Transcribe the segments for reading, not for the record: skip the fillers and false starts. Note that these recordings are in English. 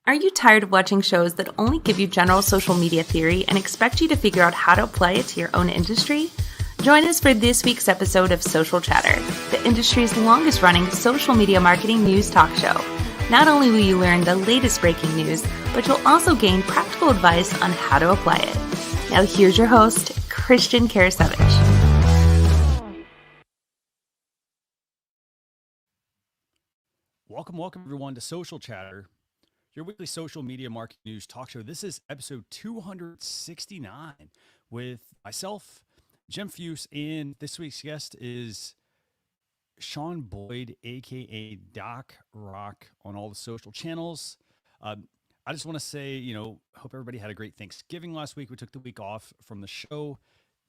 Are you tired of watching shows that only give you general social media theory and expect you to figure out how to apply it to your own industry? Join us for this week's episode of Social Chatter, the industry's longest-running social media marketing news talk show. Not only will you learn the latest breaking news, but you'll also gain practical advice on how to apply it. Now here's your host, Christian Karasiewicz. Welcome everyone to Social Chatter, your weekly social media marketing news talk show. This is episode 269 with myself, Jim Fuhs, and this week's guest is Shawn Boyd, aka Doc Rock, on all the social channels. I just want to say, hope everybody had a great Thanksgiving last week. We took the week off from the show.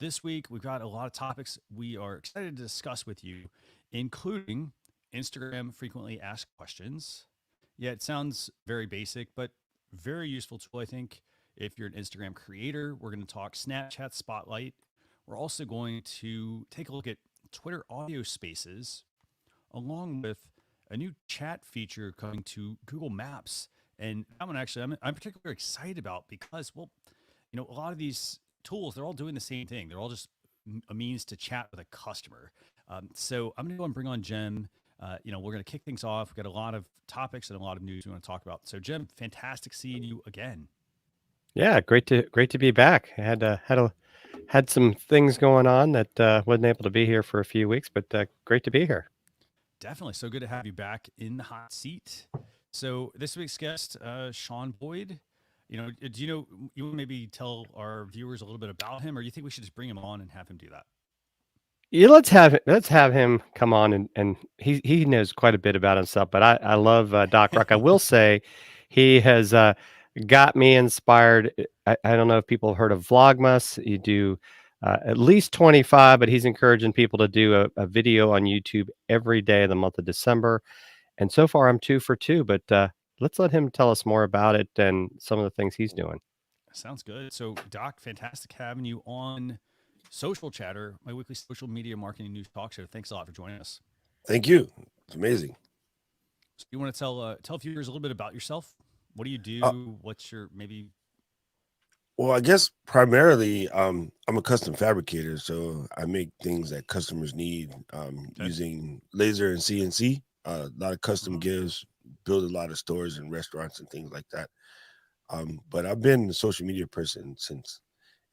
This week, we've got a lot of topics we are excited to discuss with you, including Instagram frequently asked questions. Yeah, it sounds very basic, but very useful tool, I think, if you're an Instagram creator. We're going to talk Snapchat Spotlight. We're also going to take a look at Twitter audio spaces, along with a new chat feature coming to Google Maps. And that one, actually, I'm particularly excited about because, a lot of these tools, they're all doing the same thing. They're all just a means to chat with a customer. So I'm going to go and bring on Jim. We're going to kick things off. We've got a lot of topics and a lot of news we want to talk about. So, Jim, fantastic seeing you again. Yeah, great to be back. I had some things going on that wasn't able to be here for a few weeks, but great to be here. Definitely, so good to have you back in the hot seat. So, this week's guest, Shawn Boyd. You want to maybe tell our viewers a little bit about him, or do you think we should just bring him on and have him do that? Yeah, let's have him come on and he knows quite a bit about himself. But I love Doc Rock. I will say he has got me inspired. I don't know if people have heard of Vlogmas. You do at least 25, but he's encouraging people to do a video on YouTube every day of the month of December. And so far, I'm 2 for 2. But let's let him tell us more about it and some of the things he's doing. Sounds good. So, Doc, fantastic having you on Social Chatter, my weekly social media marketing news talk show. Thanks a lot for joining us. Thank you. It's amazing. So you want to tell viewers a little bit about yourself? What do you do? What's your maybe? Well, I guess primarily I'm a custom fabricator, so I make things that customers need using laser and CNC. A lot of custom gives, build a lot of stores and restaurants and things like that. But I've been a social media person since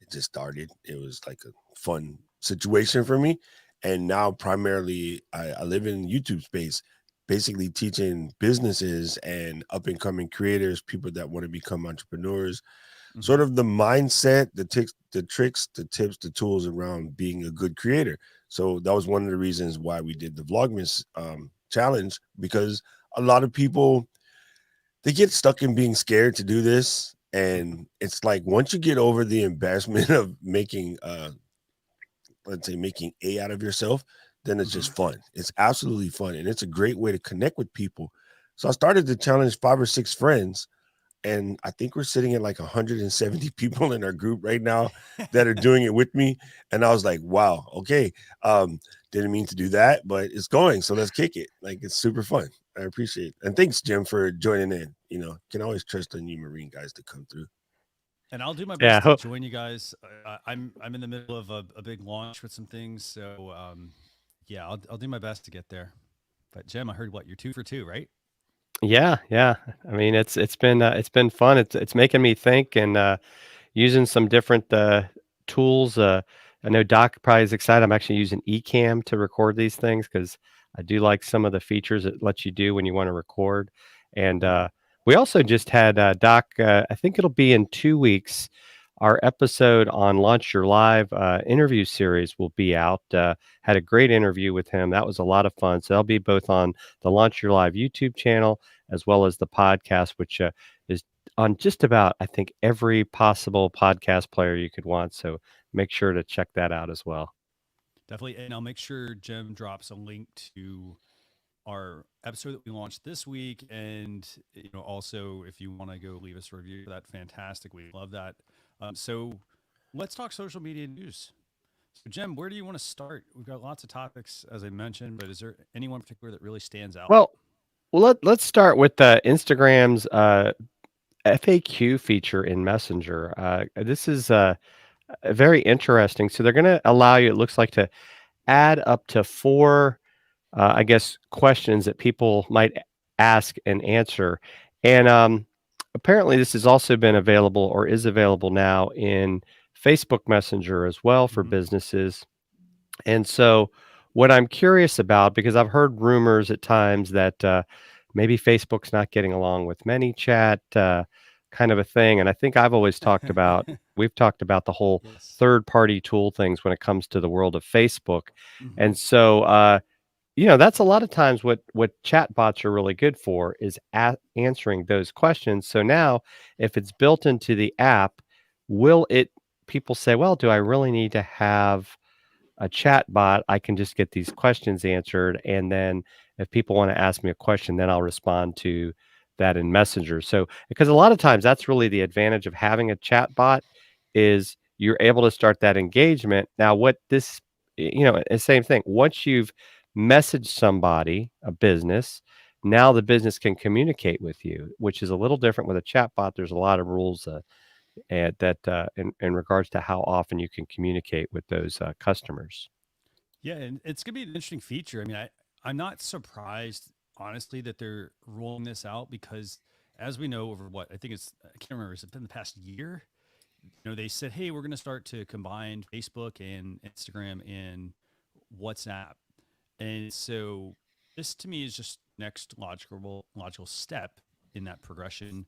it just started. It was like a fun situation for me. And now primarily I live in YouTube space, basically teaching businesses and up and coming creators, people that want to become entrepreneurs, sort of the mindset, the tricks, the tips, the tools around being a good creator. So that was one of the reasons why we did the Vlogmas challenge, because a lot of people, they get stuck in being scared to do this. And it's like, once you get over the embarrassment of making, let's say, making A out of yourself, then it's just fun. It's absolutely fun. And it's a great way to connect with people. So I started to challenge 5 or 6 friends. And I think we're sitting at like 170 people in our group right now that are doing it with me. And I was like, wow, okay. Didn't mean to do that, but it's going. So let's kick it. Like, it's super fun. I appreciate it. And thanks, Jim, for joining in. Can always trust on you Marine guys to come through. And I'll do my best to join you guys. I'm in the middle of a big launch with some things. So, I'll do my best to get there. But Jim, I heard you're 2 for 2, right? Yeah. I mean, it's been fun. It's making me think and using some different tools. I know Doc probably is excited. I'm actually using Ecamm to record these things because I do like some of the features it lets you do when you want to record. And we also just had Doc. I think it'll be in 2 weeks. Our episode on Launch Your Live interview series will be out. Had a great interview with him. That was a lot of fun. So that'll be both on the Launch Your Live YouTube channel as well as the podcast, which is on just about, I think, every possible podcast player you could want. So make sure to check that out as well. Definitely. And I'll make sure Jim drops a link to our episode that we launched this week. And, also if you want to go leave us a review for that, fantastic. We love that. So let's talk social media news. So Jim, where do you want to start? We've got lots of topics, as I mentioned, but is there anyone in particular that really stands out? Well, let's start with Instagram's FAQ feature in Messenger. This is very interesting. So they're going to allow you, it looks like, to add up to four, I guess, questions that people might ask and answer. And apparently, this has also been available or is available now in Facebook Messenger as well for Mm-hmm. businesses. And so, what I'm curious about, because I've heard rumors at times that maybe Facebook's not getting along with ManyChat, kind of a thing. And I think I've always talked about, we've talked about the whole Yes. third party tool things when it comes to the world of Facebook. Mm-hmm. And so, that's a lot of times what chatbots are really good for is answering those questions. So now, if it's built into the app, will it? People say, well, do I really need to have a chat bot? I can just get these questions answered, and then if people want to ask me a question, then I'll respond to that in Messenger. So, because a lot of times that's really the advantage of having a chat bot is you're able to start that engagement. Now, what this, the same thing. Once you've messaged somebody, a business, now the business can communicate with you, which is a little different with a chat bot. There's a lot of rules and that in regards to how often you can communicate with those customers. Yeah, and it's gonna be an interesting feature. I mean, I'm not surprised, honestly, that they're rolling this out because, as we know, over what I think I can't remember, has it been the past year? They said, hey, we're gonna start to combine Facebook and Instagram and WhatsApp, and so this to me is just next logical step in that progression.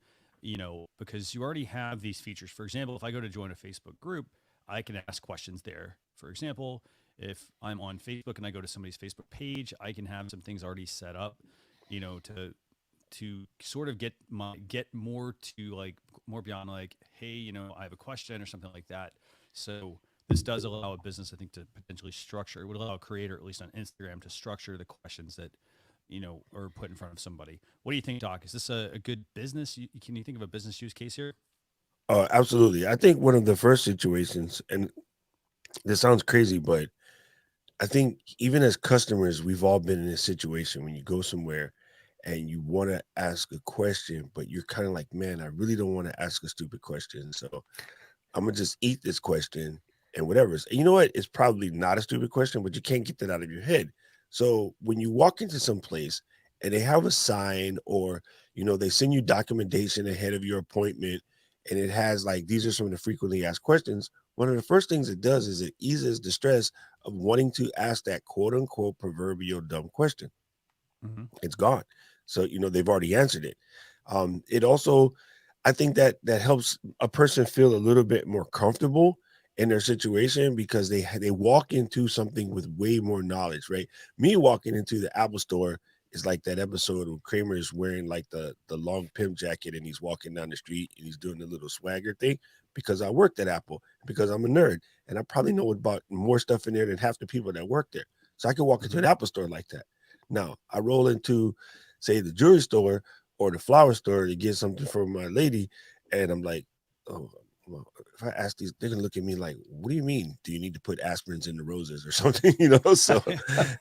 Because you already have these features. For example, if I go to join a Facebook group, I can ask questions there. For example, if I'm on Facebook and I go to somebody's Facebook page, I can have some things already set up, to sort of get more to like more beyond like, hey, I have a question or something like that. So this does allow a business, I think, to potentially structure. It would allow a creator, at least on Instagram, to structure the questions that are put in front of somebody. What do you think, Doc? Is this a good business? Can you think of a business use case here? Oh, absolutely. I think one of the first situations, and this sounds crazy, but I think even as customers, we've all been in this situation when you go somewhere and you want to ask a question, but you're kind of like, man, I really don't want to ask a stupid question. So I'm gonna just eat this question and whatever. And you know what? It's probably not a stupid question, but you can't get that out of your head. So when you walk into some place and they have a sign or they send you documentation ahead of your appointment and it has like these are some of the frequently asked questions. One of the first things it does is it eases the stress of wanting to ask that quote unquote proverbial dumb question. Mm-hmm. It's gone. So they've already answered it. It also, I think that helps a person feel a little bit more comfortable in their situation because they walk into something with way more knowledge, right? Me walking into the Apple store is like that episode where Kramer is wearing like the long pimp jacket and he's walking down the street and he's doing the little swagger thing because I worked at Apple, because I'm a nerd and I probably know about more stuff in there than half the people that work there. So I could walk into an Apple store like that. Now I roll into, say, the jewelry store or the flower store to get something for my lady, and I'm like, oh, well, if I ask these, they're gonna look at me like, what do you mean? Do you need to put aspirins in the roses or something? So,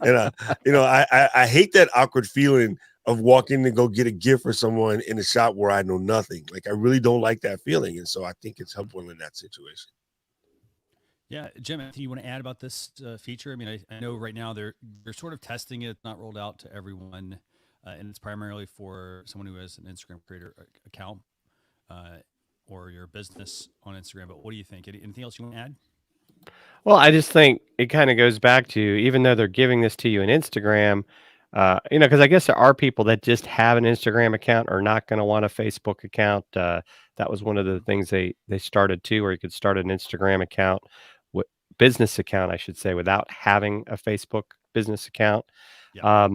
and I hate that awkward feeling of walking to go get a gift for someone in a shop where I know nothing. Like I really don't like that feeling, and so I think it's helpful in that situation. Yeah, Jim, anything you want to add about this feature? I mean, I know right now they're sort of testing it. It's not rolled out to everyone, and it's primarily for someone who has an Instagram creator account uh, or your business on Instagram. But what do you think? Anything else you want to add? Well, I just think it kind of goes back to, even though they're giving this to you in Instagram, because I guess there are people that just have an Instagram account are not going to want a Facebook account. That was one of the things they started too, where you could start an Instagram account, business account, I should say, without having a Facebook business account. Yeah.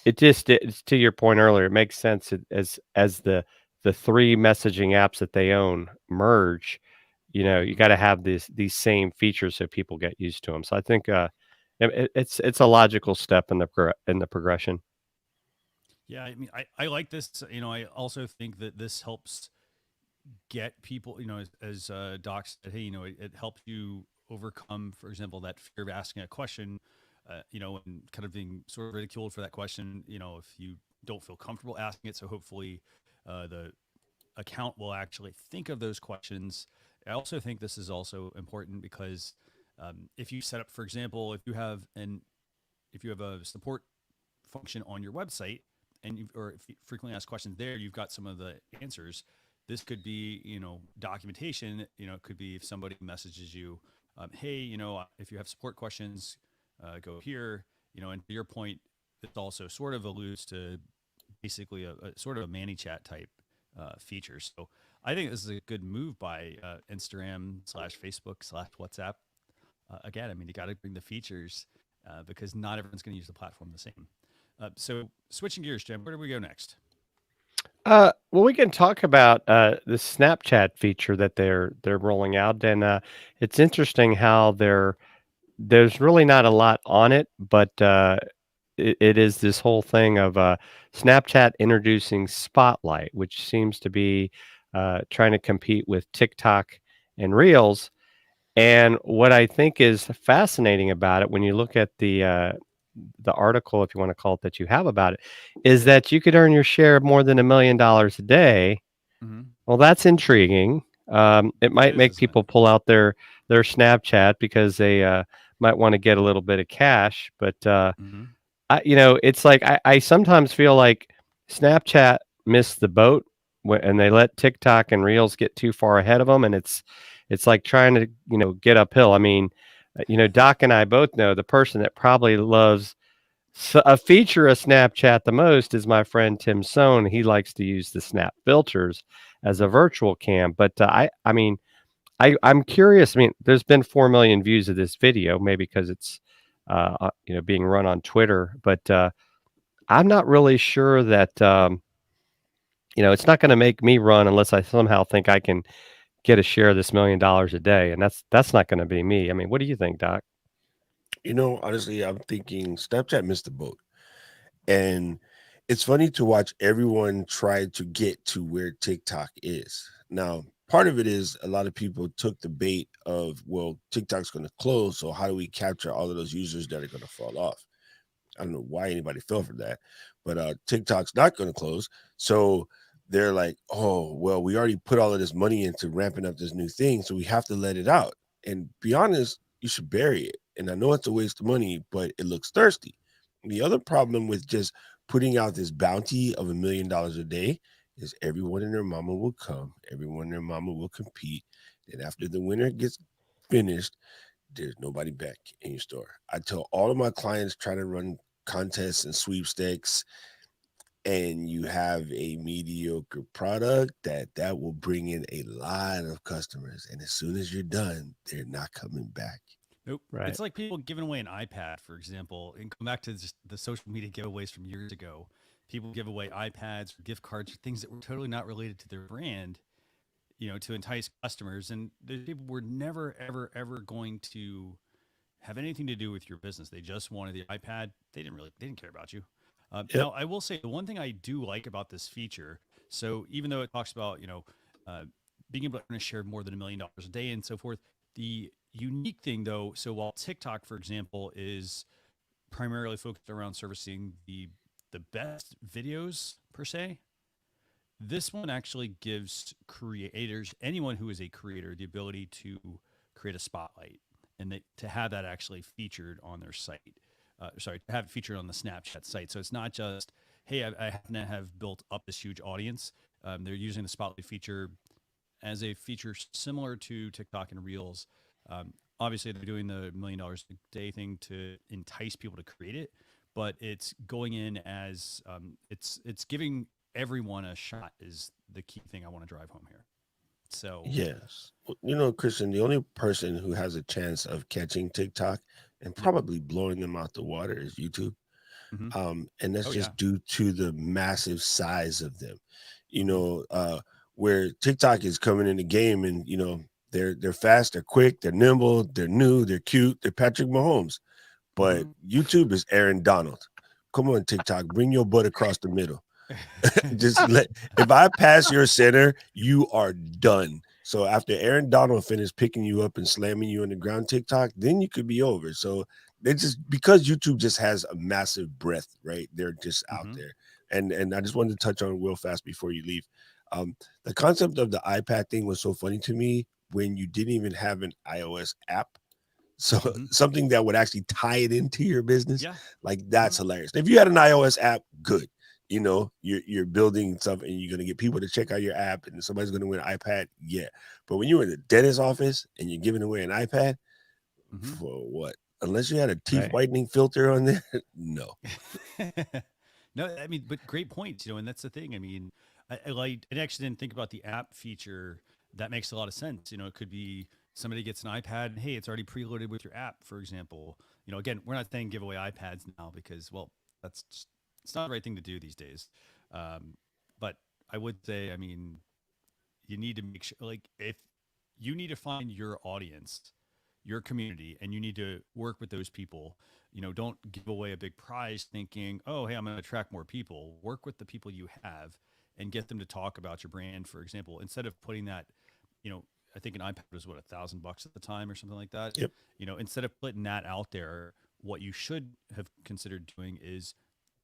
It's to your point earlier. It makes sense as the three messaging apps that they own merge. You got to have these same features so people get used to them. So I think it's a logical step in the progression. Yeah, I mean, I like this. I also think that this helps get people, as Doc said, hey, it helps you overcome, for example, that fear of asking a question, and kind of being sort of ridiculed for that question, if you don't feel comfortable asking it. So hopefully the account will actually think of those questions. I also think this is also important because if you set up, for example, if you have a support function on your website and or if you frequently asked questions there, you've got some of the answers. This could be, documentation. It could be if somebody messages you, hey, if you have support questions, go here. And to your point, this also sort of alludes to basically a sort of a ManyChat type feature. So I think this is a good move by Instagram/Facebook/WhatsApp. Again, I mean, you got to bring the features because not everyone's going to use the platform the same. So switching gears, Jim, where do we go next? Well, we can talk about the Snapchat feature that they're rolling out, and it's interesting how there's really not a lot on it, but it is this whole thing of Snapchat introducing Spotlight, which seems to be trying to compete with TikTok and Reels. And what I think is fascinating about it, when you look at the article, if you want to call it, that you have about it, is that you could earn your share of more than $1 million a day. Mm-hmm. Well, that's intriguing. It might make people pull out their Snapchat because they might want to get a little bit of cash. But it's like I sometimes feel like Snapchat missed the boat and they let TikTok and Reels get too far ahead of them, and it's like trying to get uphill. I mean, Doc and I both know the person that probably loves a feature of Snapchat the most is my friend Tim Sohn. He likes to use the Snap filters as a virtual cam. But I'm curious. I mean, there's been 4 million views of this video, maybe because it's being run on Twitter. But I'm not really sure that it's not going to make me run unless I somehow think I can get a share of this $1 million a day, and that's not going to be me. I mean, what do you think, Doc? Honestly, I'm thinking Snapchat missed the boat. And it's funny to watch everyone try to get to where TikTok is. Now, part of it is a lot of people took the bait of, well, TikTok's going to close, so how do we capture all of those users that are going to fall off? I don't know why anybody fell for that, but TikTok's not going to close. So they're like, oh, well, we already put all of this money into ramping up this new thing, so we have to let it out. And be honest, you should bury it. And I know it's a waste of money, but it looks thirsty. The other problem with just putting out this bounty of $1 million a day is everyone and their mama will come. Everyone and their mama will compete. And after the winner gets finished, there's nobody back in your store. I tell all of my clients trying to run contests and sweepstakes, and you have a mediocre product, that will bring in a lot of customers. And as soon as you're done, they're not coming back. Nope. Right. It's like people giving away an iPad, for example, and come back to just the social media giveaways from years ago. People give away iPads or gift cards, things that were totally not related to their brand, to entice customers. And the people were never, ever, ever going to have anything to do with your business. They just wanted the iPad. They didn't care about you. Now, I will say the one thing I do like about this feature, so even though it talks about, being able to earn a share of more than $1 million a day and so forth, the unique thing though, so while TikTok, for example, is primarily focused around servicing the best videos per se, this one actually gives creators, anyone who is a creator, the ability to create a spotlight and to have that actually featured on their site. To have it featured on the Snapchat site. So it's not just, hey, I happen to have built up this huge audience. They're using the spotlight feature as a feature similar to TikTok and Reels. Obviously, they're doing the $1 million a day thing to entice people to create it, but it's going in as it's giving everyone a shot is the key thing I want to drive home here. So yes, Christian, the only person who has a chance of catching TikTok and probably blowing them out the water is YouTube. Mm-hmm. And that's due to the massive size of them. Where TikTok is coming in the game, and they're fast, they're quick, they're nimble, they're new, they're cute, they're Patrick Mahomes. But YouTube is Aaron Donald. Come on, TikTok, bring your butt across the middle. If I pass your center, you are done. So after Aaron Donald finished picking you up and slamming you on the ground, TikTok, then you could be over. So they just, because YouTube just has a massive breadth, right? They're just out there. And I just wanted to touch on real fast before you leave. The concept of the iPad thing was so funny to me when you didn't even have an iOS app. So something that would actually tie it into your business, like that's hilarious. If you had an iOS app, good. You're building something and you're going to get people to check out your app and somebody's going to win an iPad. Yeah. But when you're in the dentist office and you're giving away an iPad, for what? Unless you had a teeth whitening filter on there, no. No, I mean, but great points, and that's the thing. I mean, I actually didn't think about the app feature. That makes a lot of sense. It could be somebody gets an iPad and hey, it's already preloaded with your app, for example. Again, we're not saying give away iPads now because, well, it's not the right thing to do these days. But I would say, I mean, you need to make sure, like, if you need to find your audience, your community, and you need to work with those people. Don't give away a big prize thinking, oh, hey, I'm going to attract more people. Work with the people you have and get them to talk about your brand, for example, instead of putting that, I think an iPad was what, $1,000 at the time or something like that. Yep. Instead of putting that out there, what you should have considered doing is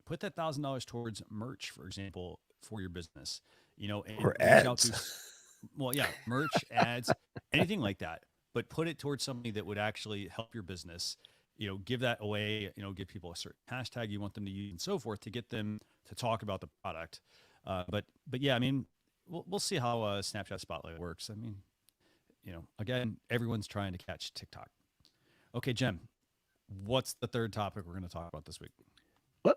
put that $1,000 towards merch, for example, for your business, and or reach ads. out to, well, yeah, merch, ads, anything like that. But put it towards something that would actually help your business, give that away, give people a certain hashtag you want them to use and so forth to get them to talk about the product. But yeah, I mean, we'll see how Snapchat Spotlight works. I mean, again, everyone's trying to catch TikTok. Okay, Jem, what's the third topic we're going to talk about this week?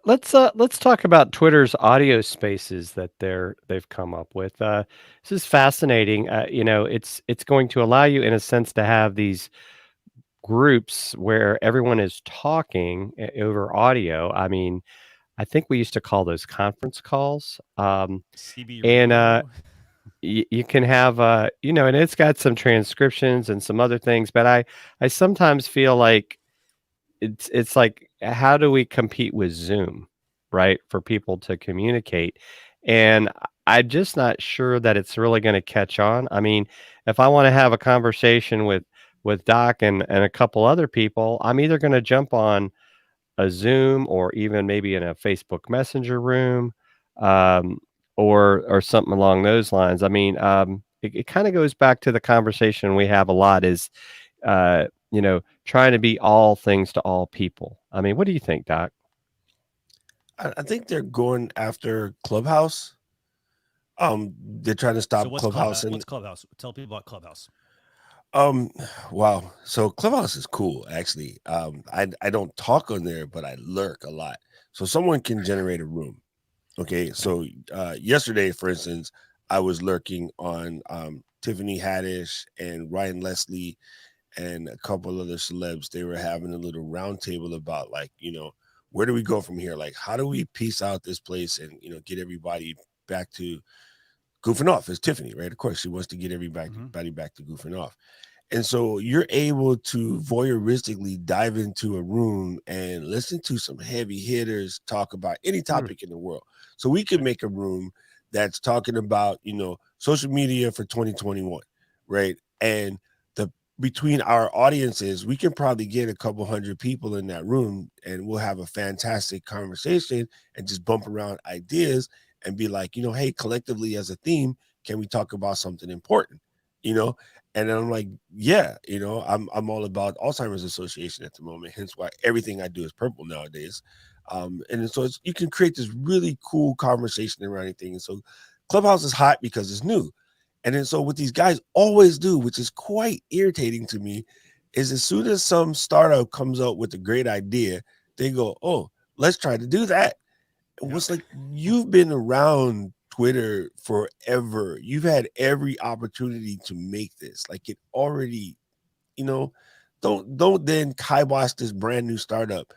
Let's talk about Twitter's audio spaces that they've come up with. This is fascinating. It's going to allow you, in a sense, to have these groups where everyone is talking over audio. I mean, I think we used to call those conference calls. CB and radio. you can have and it's got some transcriptions and some other things. But I sometimes feel like it's like, how do we compete with Zoom, right, for people to communicate? And I'm just not sure that it's really going to catch on. I mean, if I want to have a conversation with Doc and a couple other people, I'm either going to jump on a Zoom or even maybe in a Facebook Messenger room, um, or something along those lines. I mean, it kind of goes back to the conversation we have a lot is, trying to be all things to all people. I mean, what do you think, Doc? I think they're going after Clubhouse. They're trying to stop So Clubhouse. What's Clubhouse? Tell people about Clubhouse. Wow. So Clubhouse is cool, actually. I don't talk on there, but I lurk a lot. So someone can generate a room. Okay. So yesterday, for instance, I was lurking on Tiffany Haddish and Ryan Leslie and a couple other celebs. They were having a little round table about, like, where do we go from here? Like, how do we piece out this place and, get everybody back to goofing off? As Tiffany, right? Of course, she wants to get everybody back to goofing off. And so you're able to voyeuristically dive into a room and listen to some heavy hitters talk about any topic in the world. So we could make a room that's talking about, social media for 2021, right? And between our audiences, we can probably get a couple hundred people in that room and we'll have a fantastic conversation and just bump around ideas and be like, hey, collectively as a theme, can we talk about something important? And then I'm like, yeah, I'm all about Alzheimer's Association at the moment, hence why everything I do is purple nowadays. And so you can create this really cool conversation around anything. And so Clubhouse is hot because it's new. And then so what these guys always do, which is quite irritating to me, is as soon as some startup comes up with a great idea, they go, oh, let's try to do that. It was like, you've been around Twitter forever. You've had every opportunity to make this. Like, it already, don't then kibosh this brand new startup.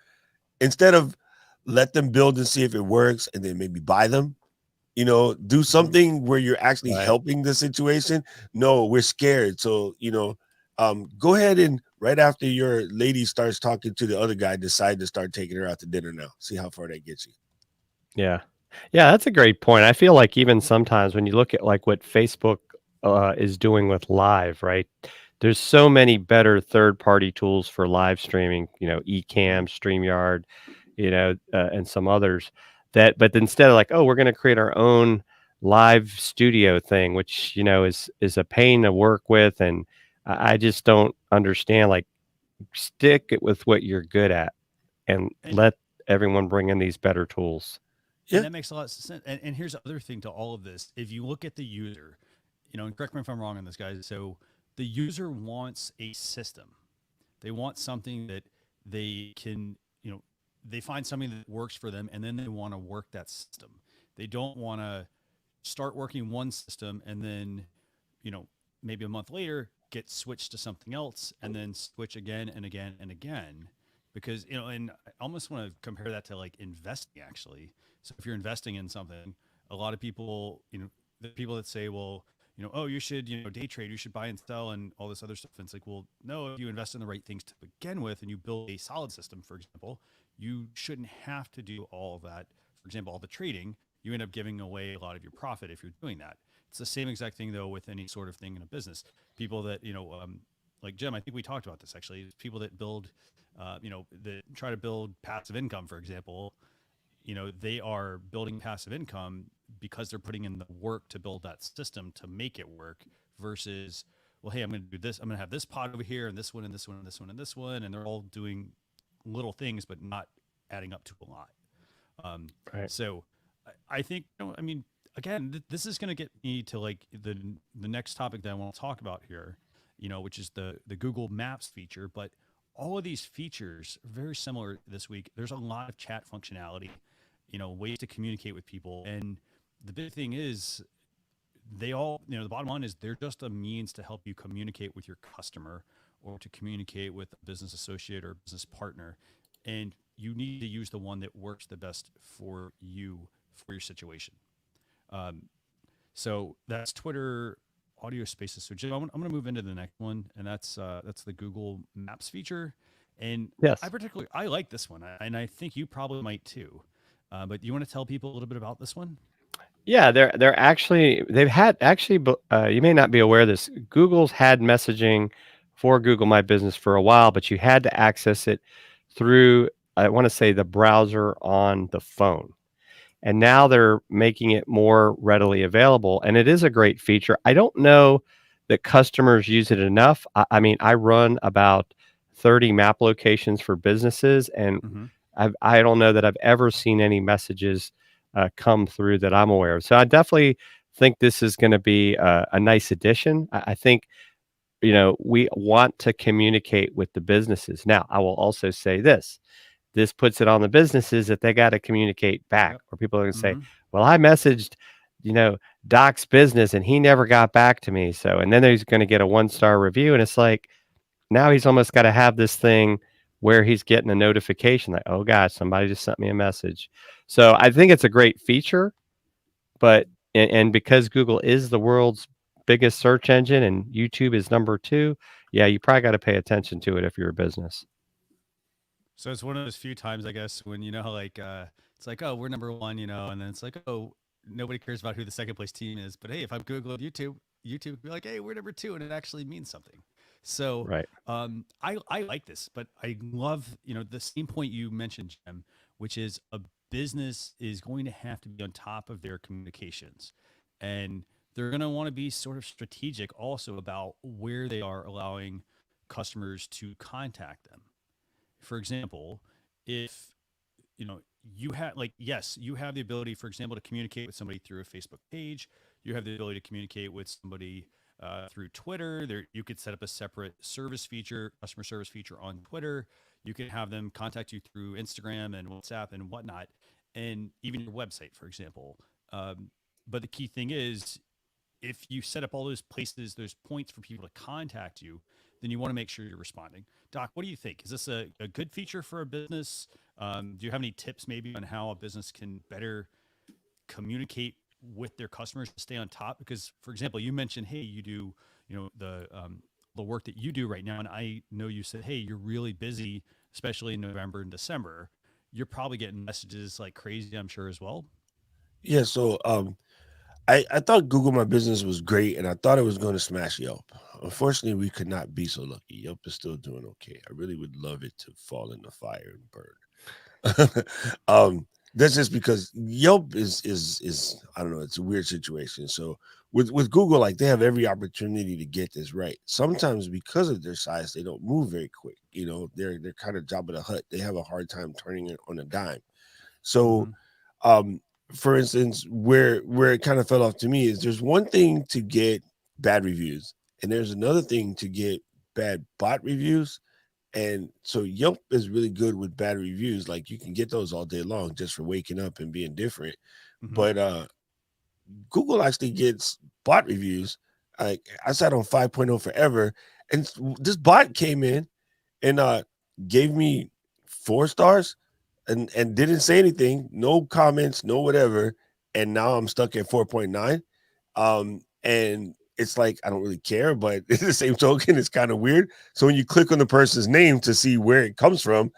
Instead of let them build and see if it works and then maybe buy them. Do something where you're actually helping the situation. No, we're scared. So, go ahead and right after your lady starts talking to the other guy, decide to start taking her out to dinner now. See how far that gets you. Yeah. Yeah, that's a great point. I feel like even sometimes when you look at like what Facebook is doing with live, right? There's so many better third-party tools for live streaming, Ecamm, StreamYard, and some others but instead of like, oh, we're going to create our own live studio thing, which is a pain to work with, and I just don't understand. Like, stick it with what you're good at, and And let everyone bring in these better tools. and Yeah. that makes a lot of sense. And here's the other thing to all of this: if you look at the user, and correct me if I'm wrong on this, guys. So the user wants a system. They want something that they can, they find something that works for them, and then they want to work that system. They don't want to start working one system and then, you know, maybe a month later get switched to something else and then switch again and again and again. Because, and I almost want to compare that to like investing actually. So if you're investing in something, a lot of people, the people that say, well, oh, you should, day trade, you should buy and sell and all this other stuff. And it's like, well, no, if you invest in the right things to begin with and you build a solid system, for example, you shouldn't have to do all of that. For example, all the trading, you end up giving away a lot of your profit if you're doing that. It's the same exact thing though with any sort of thing in a business. People that, like Jim, I think we talked about this actually. People that build, that try to build passive income, for example, they are building passive income because they're putting in the work to build that system to make it work versus, well, hey, I'm going to do this. I'm going to have this pot over here and this one and this one and this one and this one. And they're all doing little things, but not adding up to a lot. Right. So I think, again, this is going to get me to like the next topic that I want to talk about here, which is the Google Maps feature. But all of these features are very similar this week. There's a lot of chat functionality, ways to communicate with people. And the big thing is they all, the bottom line is they're just a means to help you communicate with your customer or to communicate with a business associate or business partner. And you need to use the one that works the best for you, for your situation. So that's Twitter audio spaces. So Jim, I'm going to move into the next one, and that's the Google Maps feature. And Yes. I like this one, and I think you probably might too. But you want to tell people a little bit about this one? Yeah, they've had you may not be aware of this. Google's had messaging for Google My Business for a while, but you had to access it through, I want to say, the browser on the phone. And now they're making it more readily available, and it is a great feature. I don't know that customers use it enough. I mean, I run about 30 map locations for businesses, and Mm-hmm. I don't know that I've ever seen any messages come through that I'm aware of. So I definitely think this is going to be a nice addition. I think, we want to communicate with the businesses. Now, I will also say this. This puts it on the businesses that they got to communicate back, Yep. or people are going to say, Mm-hmm. well, I messaged, Doc's business and he never got back to me. So, and then he's going to get a 1-star review. And it's like, now he's almost got to have this thing where he's getting a notification like, oh gosh, somebody just sent me a message. So I think it's a great feature, but, and because Google is the world's biggest search engine and YouTube is number 2, yeah, you probably got to pay attention to it if you're a business. So it's one of those few times, I guess, when it's like, oh, we're number 1, and then it's like, oh, nobody cares about who the second place team is. But hey, if I've Googled YouTube would be like, hey, we're number 2, and it actually means something. So Right. I like this, but I love the same point you mentioned, Jim, which is a business is going to have to be on top of their communications, and they're going to want to be sort of strategic also about where they are allowing customers to contact them. For example, if you have you have the ability, for example, to communicate with somebody through a Facebook page. You have the ability to communicate with somebody through Twitter. There, you could set up a separate customer service feature on Twitter. You can have them contact you through Instagram and WhatsApp and whatnot, and even your website, for example. But the key thing is, if you set up all those places, those points for people to contact you, then you want to make sure you're responding. Doc, what do you think? Is this a good feature for a business? Do you have any tips maybe on how a business can better communicate with their customers to stay on top? Because, for example, you mentioned, hey, you do, the work that you do right now, and I know you said, hey, you're really busy, especially in November and December. You're probably getting messages like crazy, I'm sure, as well. Yeah. So I thought Google My Business was great, and I thought it was going to smash Yelp. Unfortunately, we could not be so lucky. Yelp is still doing okay. I really would love it to fall in the fire and burn. that's just because Yelp is I don't know, it's a weird situation. So with Google, like they have every opportunity to get this right. Sometimes because of their size, they don't move very quick. You know, they're kind of Jabba the Hutt. They have a hard time turning it on a dime. So Mhm. um for instance, where it kind of fell off to me is there's one thing to get bad reviews, and there's another thing to get bad bot reviews. And so Yelp is really good with bad reviews. Like you can get those all day long just for waking up and being different. Mhm. But Google actually gets bot reviews. I sat on 5.0 forever, and this bot came in and gave me 4 stars and didn't say anything, no comments, no whatever. And now I'm stuck at 4.9. And it's like I don't really care, but it's the same token, it's kind of weird. So when you click on the person's name to see where it comes from,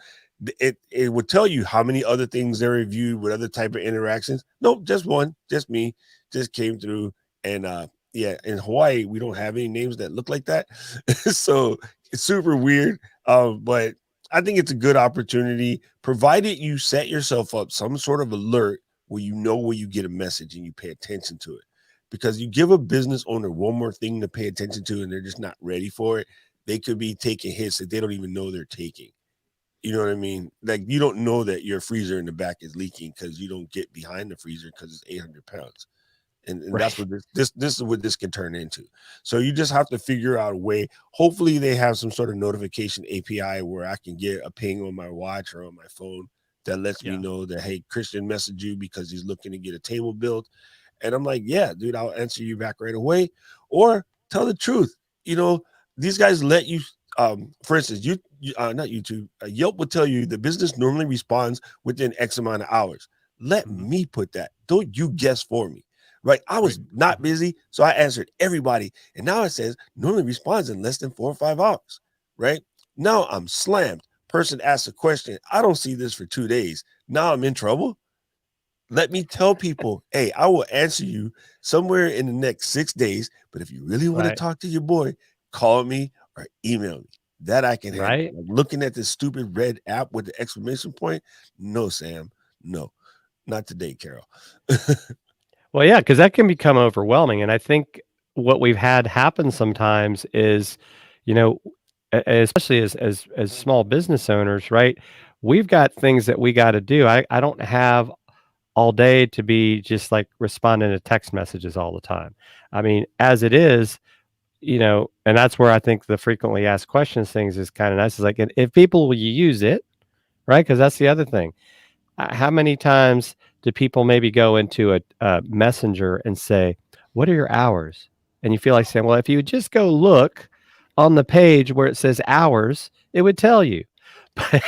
it would tell you how many other things they reviewed with other type of interactions. Nope, just one, just me, just came through. And yeah, in Hawaii, we don't have any names that look like that. So it's super weird. But I think it's a good opportunity, provided you set yourself up some sort of alert where you know where you get a message and you pay attention to it. Because you give a business owner one more thing to pay attention to and they're just not ready for it, they could be taking hits that they don't even know they're taking. You know what I mean? Like you don't know that your freezer in the back is leaking because you don't get behind the freezer because it's 800 pounds. And that's Right. what this is what this can turn into. So you just have to figure out a way. Hopefully they have some sort of notification API where I can get a ping on my watch or on my phone that lets me Yeah. know that, hey, Christian messaged you because he's looking to get a table built. And I'm like, yeah, dude, I'll answer you back right away. Or tell the truth. You know, these guys let you, for instance, not YouTube, Yelp would tell you the business normally responds within X amount of hours. Let Mhm. me put that. Don't you guess for me. Right. I Right. was not Mhm. busy. So I answered everybody. And now it says normally responds in less than 4 or 5 hours. Right. Now I'm slammed. Person asks a question. I don't see this for 2 days. Now I'm in trouble. Let me tell people, hey, I will answer you somewhere in the next 6 days. But if you really want to Right. talk to your boy, call me or email me. That I can handle. Right. Like looking at this stupid red app with the exclamation point. No, Sam. No, not today, Carol. Well, yeah, because that can become overwhelming. And I think what we've had happen sometimes is, you know, especially as small business owners, right? We've got things that we got to do. I don't have all day to be just like responding to text messages all the time. I mean, as it is, and that's where I think the frequently asked questions things is kind of nice. Is like, if people will use it, right? Because that's the other thing. How many times do people maybe go into a messenger and say, "What are your hours?" And you feel like saying, "Well, if you would just go look on the page where it says hours, it would tell you." But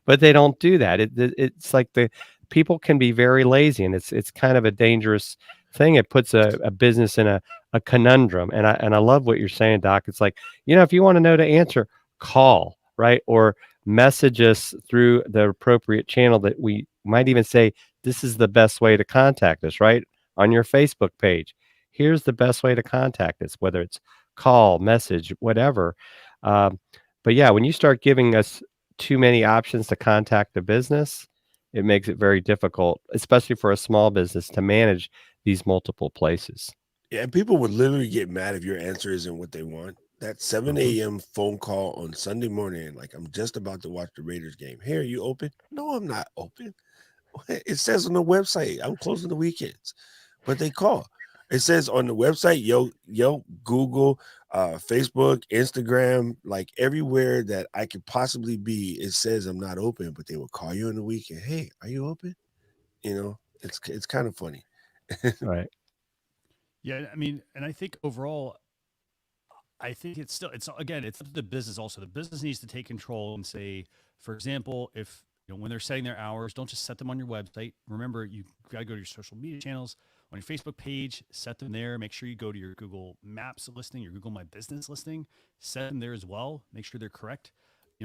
but they don't do that. It's like the people can be very lazy, and it's kind of a dangerous thing. It puts a business in a conundrum. And I love what you're saying, Doc. It's like, if you want to know the answer, call, right? Or message us through the appropriate channel that we might even say, this is the best way to contact us, right? On your Facebook page. Here's the best way to contact us, whether it's call, message, whatever. Um, but yeah, when you start giving us too many options to contact the business, it makes it very difficult, especially for a small business, to manage these multiple places. Yeah, and people would literally get mad if your answer isn't what they want. That Hmm. 7 a.m. phone call on Sunday morning, like I'm just about to watch the Raiders game. Hey, are you open? No, I'm not open. It says on the website I'm closing the weekends, but they call. It says on the website, yo, Google, Facebook, Instagram, like everywhere that I could possibly be. It says I'm not open, but they will call you on the weekend. Hey, are you open? It's kind of funny. Right. Yeah, I mean, and I think overall, I think it's again, it's up to the business also. The business needs to take control and say, for example, if when they're setting their hours, don't just set them on your website. Remember, you got to go to your social media channels, on your Facebook page, set them there. Make sure you go to your Google Maps listing, your Google My Business listing, set them there as well. Make sure they're correct.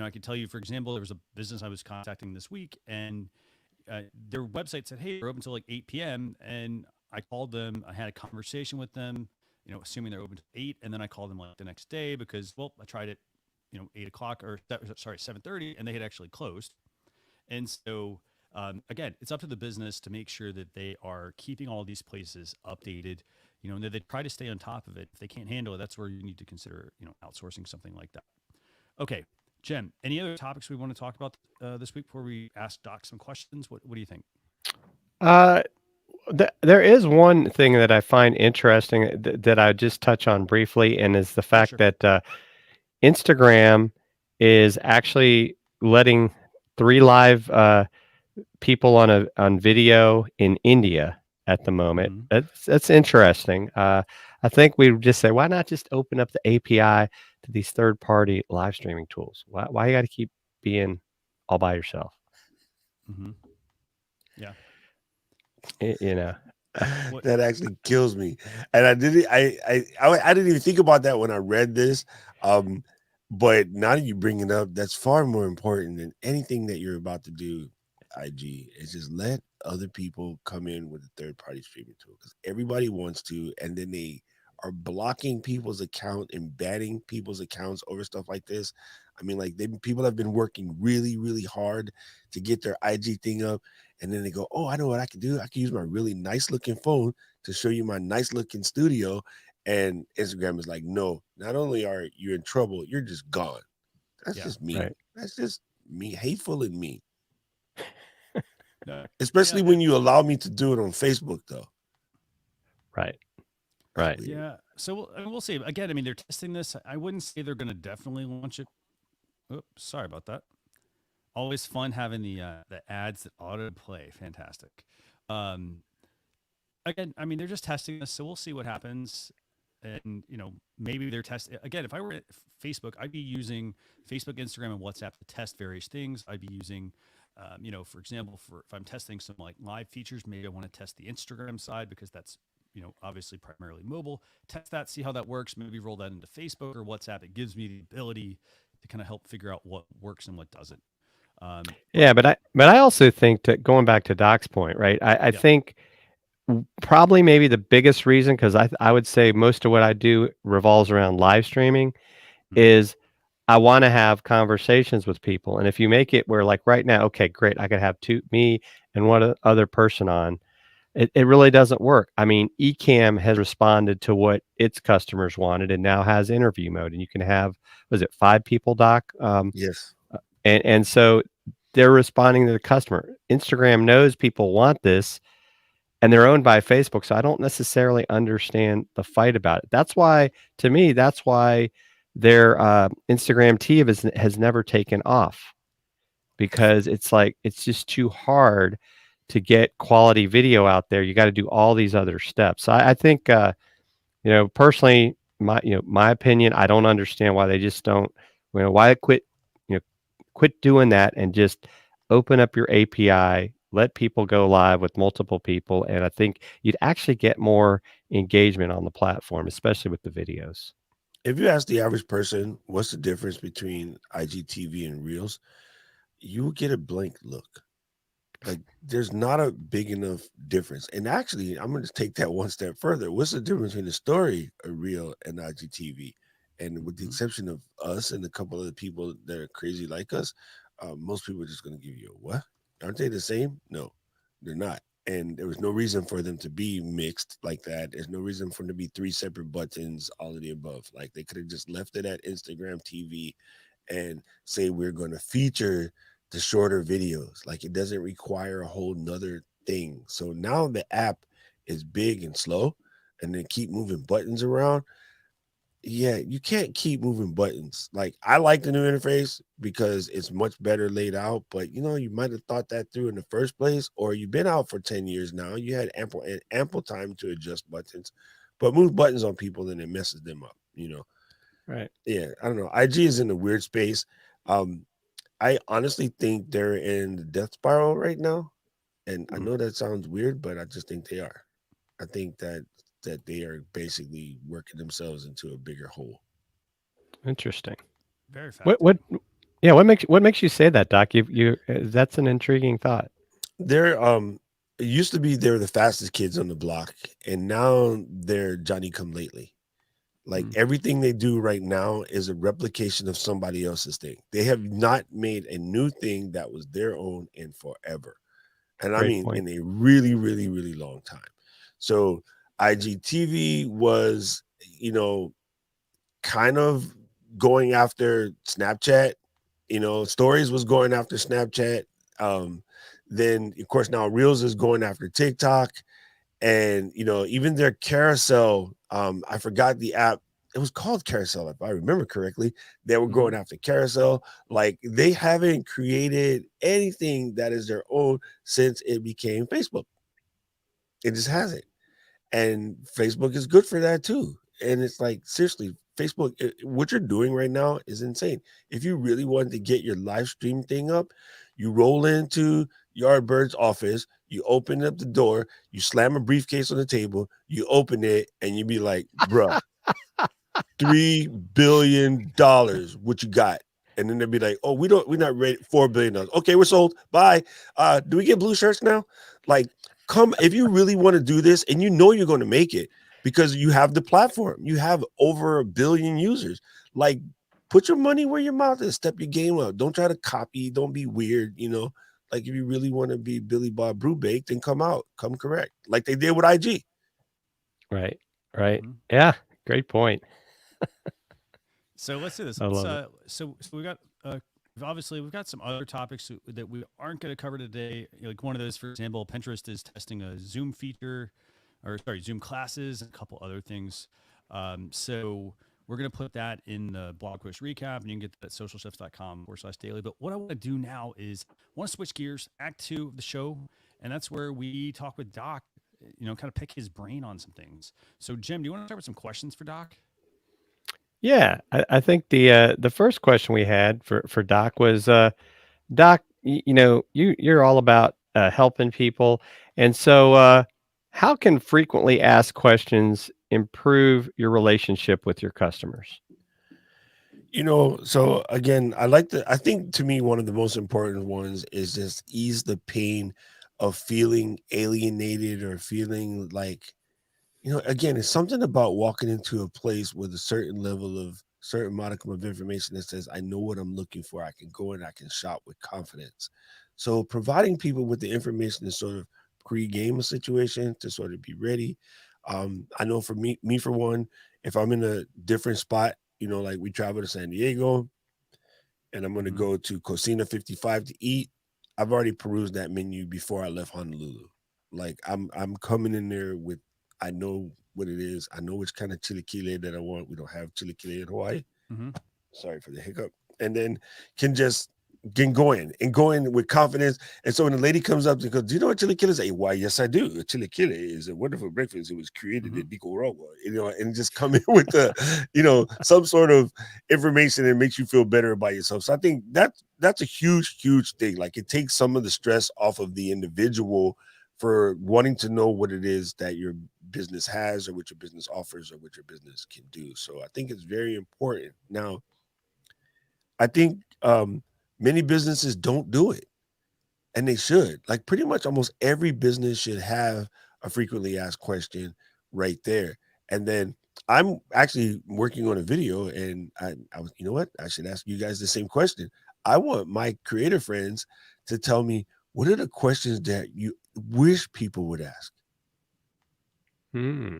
I can tell you, for example, there was a business I was contacting this week, and their website said, "Hey, they're open until like 8 p.m." And I called them. I had a conversation with them. Assuming they're open to 8, and then I called them like the next day because, well, I tried it, 8 o'clock or sorry, 7:30, and they had actually closed. And so Again, it's up to the business to make sure that they are keeping all these places updated, and that they try to stay on top of it. If they can't handle it, that's where you need to consider, outsourcing something like that. Okay, Jen, any other topics we want to talk about this week before we ask Doc some questions? What do you think? Uh, there is one thing that I find interesting that I just touch on briefly, and is the Yeah, fact sure. that Instagram is actually letting 3 live people on video in India at the moment. Hmm. That's interesting. I think we would just say, why not just open up the API to these third-party live streaming tools? Why you got to keep being all by yourself? Hmm. Yeah. You know. What? That actually kills me. And I didn't I didn't even think about that when I read this. But now that you bring it up, that's far more important than anything that you're about to do. IG is just let other people come in with a third party streaming tool, because everybody wants to, and then they are blocking people's account and banning people's accounts over stuff like this. I mean, like, people have been working really, really hard to get their IG thing up, and then they go, "Oh, I know what I can do. I can use my really nice looking phone to show you my nice looking studio." And Instagram is like, "No, not only are you in trouble, you're just gone." That's Yeah. just mean. Right. That's just me, hateful and mean. No. Especially Yeah. when you allow me to do it on Facebook, though. Right. That's Right. weird. Yeah. So we'll see. Again, I mean, they're testing this. I wouldn't say they're going to definitely launch it. Oops, sorry about that. Always fun having the ads that auto play. Fantastic. Um, Again, I mean, they're just testing this, so we'll see what happens. And maybe they're testing again. If I were at Facebook, I'd be using Facebook, Instagram, and WhatsApp to test various things. I'd be using, for example, if I'm testing some like live features, maybe I want to test the Instagram side because that's obviously primarily mobile. Test that, see how that works. Maybe roll that into Facebook or WhatsApp. It gives me the ability to kind of help figure out what works and what doesn't. But Yeah, but I also think, that going back to Doc's point, right? I yeah. think probably maybe the biggest reason, because I would say most of what I do revolves around live streaming, Mhm. is I want to have conversations with people. And if you make it where, like, right now, okay, great, I could have me and one other person on. It really doesn't work. I mean, Ecamm has responded to what its customers wanted and now has interview mode, and you can have, was it 5 people, Doc? Yes. And so they're responding to the customer. Instagram knows people want this, and they're owned by Facebook. So I don't necessarily understand the fight about it. That's why, to me, that's why their Instagram TV has never taken off, because it's like, it's just too hard to get quality video out there. You got to do all these other steps. So I think, personally, my opinion, I don't understand why they just don't, why quit doing that and just open up your API, let people go live with multiple people. And I think you'd actually get more engagement on the platform, especially with the videos. If you ask the average person what's the difference between IGTV and Reels, you will get a blank look. Like, there's not a big enough difference. And actually, I'm going to take that one step further. What's the difference between the story of Reel and IGTV? And with the Mhm. exception of us and a couple of the people that are crazy like us, most people are just going to give you a what? Aren't they the same? No, they're not. And there was no reason for them to be mixed like that. There's no reason for them to be 3 separate buttons, all of the above. Like, they could have just left it at Instagram TV and say we're going to feature the shorter videos. Like, it doesn't require a whole nother thing. So now the app is big and slow, and then keep moving buttons around. Yeah, you can't keep moving buttons. Like, I like the new interface because it's much better laid out, but you might have thought that through in the first place, or you've been out for 10 years now. You had ample time to adjust buttons, but move buttons on people and it messes them up. Right. Yeah, I don't know. IG is in a weird space. Um, I honestly think they're in the death spiral right now. And I Mhm. know that sounds weird, but I just think they are. I think that they are basically working themselves into a bigger hole. Interesting. Very What, fascinating. what, yeah. What makes you say that, Doc? That's an intriguing thought. They're it used to be they're the fastest kids on the block, and now they're Johnny come lately. Like, Mm. everything they do right now is a replication of somebody else's thing. They have not made a new thing that was their own in forever. And I Great mean point. in a really, really, really long time. So IGTV was, kind of going after Snapchat. Stories was going after Snapchat. Um, then of course now Reels is going after TikTok, and even their carousel. I forgot the app. It was called Carousel, if I remember correctly. They were Mhm. going after Carousel. Like they haven't created anything that is their own since it became Facebook. It just hasn't. And Facebook is good for that too. And it's like, seriously, Facebook, what you're doing right now is insane. If you really wanted to get your live stream thing up, you roll into Yardbird's office, you open up the door, you slam a briefcase on the table, you open it, and you be like, bruh, $3 billion. What you got? And then they'll be like, oh, we're not ready. $4 billion. Okay, we're sold. Bye. Do we get blue shirts now? Like, come if you really want to do this and you're going to make it because you have the platform. You have over 1 billion users. Like, put your money where your mouth is. Step your game up. Don't try to copy. Don't be weird. Like if you really want to be Billy Bob Brubaker, then come correct. Like they did with IG. Right. Right. Mhm. Yeah. Great point. So let's do this. I Let's love it. so we got obviously we've got some other topics that we aren't going to cover today. Like one of those, for example, Pinterest is testing a Zoom feature, or sorry, Zoom classes, and a couple other things. So we're going to put that in the blog post recap, and you can get that at socialchefs.com/daily. But what I want to do now is I want to switch gears, act 2 of the show, and that's where we talk with Doc. Kind of pick his brain on some things. So Jim, do you want to start with some questions for Doc? Yeah, I think the first question we had for Doc was, Doc, you're all about helping people, and so how can frequently asked questions improve your relationship with your customers? So again, I think to me, one of the most important ones is just ease the pain of feeling alienated or feeling like, again, it's something about walking into a place with a certain modicum of information that says, I know what I'm looking for. I can go and I can shop with confidence. So providing people with the information to sort of pre-game a situation to sort of be ready. I know for me for one, if I'm in a different spot, like we travel to San Diego and I'm going to Mhm. go to Cocina 55 to eat, I've already perused that menu before I left Honolulu. Like I'm coming in there with, I know what it is. I know which kind of chilikile that I want. We don't have chilikile in Hawaii. Mhm. Sorry for the hiccup. And then can just get going with confidence. And so when the lady comes up and goes, do you know what chilikile is? Why, yes, I do. Chilikile is a wonderful breakfast. It was created Mhm. in Nicaragua, and just come in with some sort of information that makes you feel better about yourself. So I think that's a huge, huge thing. Like it takes some of the stress off of the individual for wanting to know what it is that your business has or what your business offers or what your business can do. So I think it's very important. Now, I think many businesses don't do it, and they should. Like pretty much almost every business should have a frequently asked question right there. And then I'm actually working on a video, and I was, you know what? I should ask you guys the same question. I want my creator friends to tell me what are the questions that you wish people would ask. Hmm.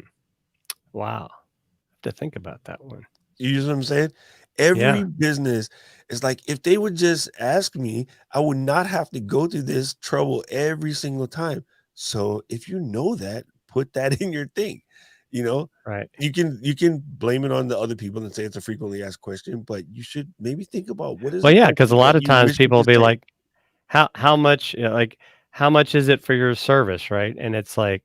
Wow. Have to think about that one. You know what I'm saying? Yeah. Every business is like, if they would just ask me, I would not have to go through this trouble every single time. So if you know that, put that in your thing. You know, Right. you can blame it on the other people and say it's a frequently asked question, but you should maybe think about what is Well, the yeah, because a question lot that of you times wish you people will could be say. like, how much, like, how much is it for your service, right? And it's like,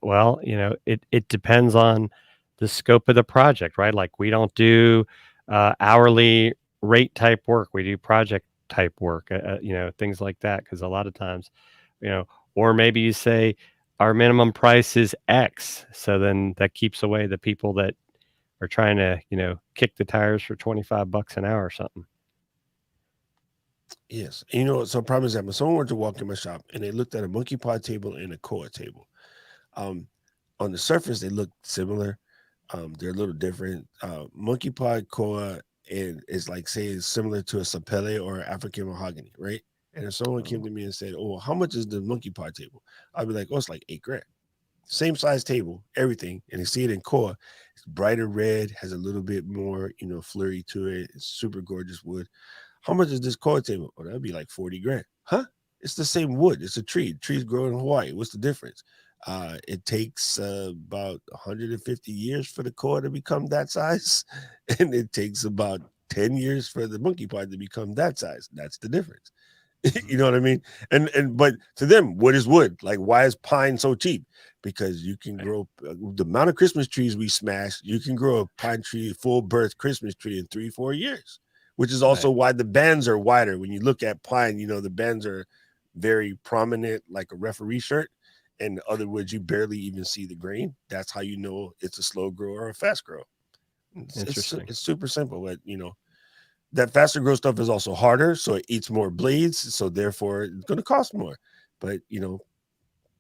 well, it depends on the scope of the project, right? Like we don't do hourly rate type work. We do project type work, things like that. Because a lot of times, you know, or maybe you say our minimum price is X. So then that keeps away the people that are trying to, kick the tires for $25 an hour or something. Yes. And so prime example, someone were to walk in my shop and they looked at a monkey pod table and a koa table. Um, on the surface, they look similar. They're a little different. Monkey pod koa and is like say it's similar to a sapele or African mahogany, right? And if someone came to me and said, "Oh, how much is the monkey pod table?" I'd be like, "Oh, it's like $8,000." Same size table, everything, and they see it in core. It's brighter red, has a little bit more, flurry to it. It's super gorgeous wood. How much is this core table? Oh, that'd be like 40 grand. Huh? It's the same wood. It's a tree. Trees grow in Hawaii. What's the difference? It takes about 150 years for the core to become that size, and it takes about 10 years for the monkey pod to become that size. That's the difference. You know what I mean? But to them, wood is wood. Like, why is pine so cheap? Because you can grow the amount of Christmas trees we smash. You can grow a pine tree, full birth Christmas tree in 3-4 years, which is also why the bands are wider. When you look at pine, the bands are very prominent, like a referee shirt. And in other words, you barely even see the grain. That's how you know it's a slow grow or a fast grow. It's super simple, but that faster grow stuff is also harder, so it eats more blades, so therefore it's going to cost more. But